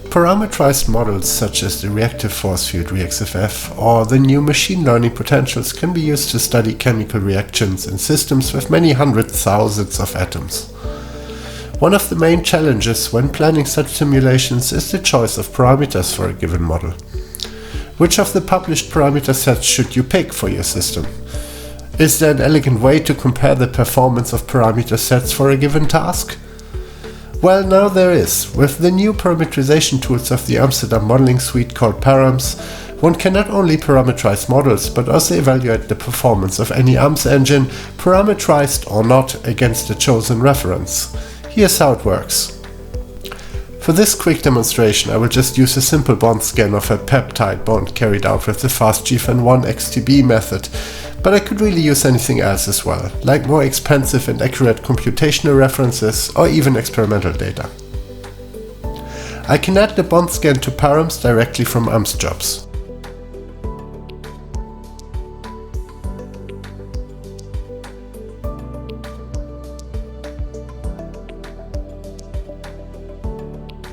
Parameterized models such as the reactive force field ReaxFF or the new machine learning potentials can be used to study chemical reactions in systems with many hundred thousands of atoms. One of the main challenges when planning such simulations is the choice of parameters for a given model. Which of the published parameter sets should you pick for your system? Is there an elegant way to compare the performance of parameter sets for a given task? Well, now there is. With the new parameterization tools of the Amsterdam modeling suite called ParAMS, one can not only parameterize models but also evaluate the performance of any AMS engine, parameterized or not, against the chosen reference. Here's how it works. For this quick demonstration, I will just use a simple bond scan of a peptide bond carried out with the FastGFN1 XTB method, but I could really use anything else as well, like more expensive and accurate computational references or even experimental data. I can add the bond scan to ParAMS directly from AMS jobs.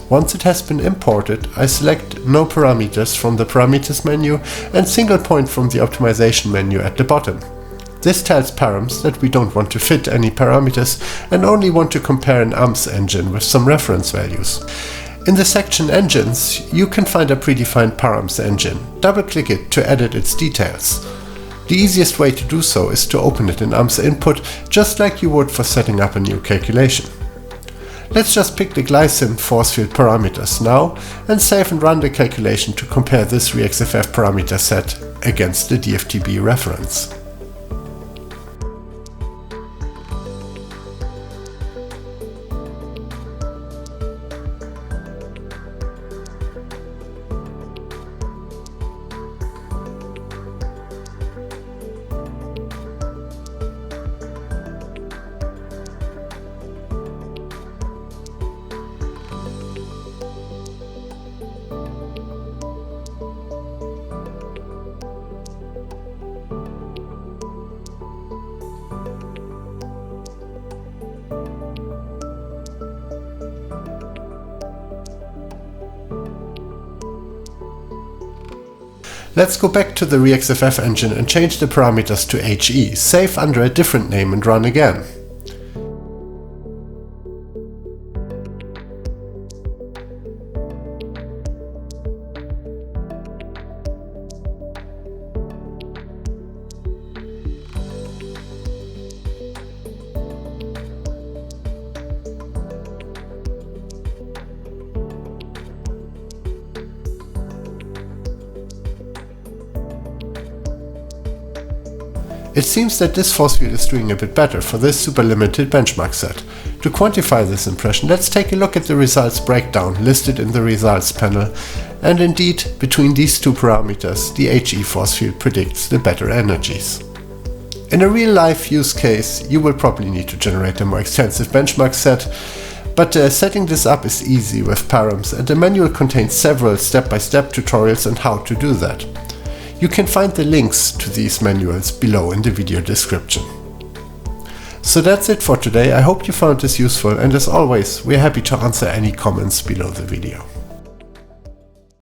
Once it has been imported, I select No Parameters from the Parameters menu and Single Point from the Optimization menu at the bottom. This tells ParAMS that we don't want to fit any parameters and only want to compare an AMS engine with some reference values. In the section Engines, you can find a predefined ParAMS engine. Double-click it to edit its details. The easiest way to do so is to open it in AMS Input, just like you would for setting up a new calculation. Let's just pick the glycine force field parameters now and save and run the calculation to compare this ReaxFF parameter set against the DFTB reference. Let's go back to the ReaxFF engine and change the parameters to HE, save under a different name and run again. It seems that this force field is doing a bit better for this super limited benchmark set. To quantify this impression, let's take a look at the results breakdown listed in the results panel, and indeed, between these two parameters, the HE force field predicts the better energies. In a real-life use case, you will probably need to generate a more extensive benchmark set, but setting this up is easy with ParAMS, and the manual contains several step-by-step tutorials on how to do that. You can find the links to these manuals below in the video description. So that's it for today. I hope you found this useful, and as always, we're happy to answer any comments below the video.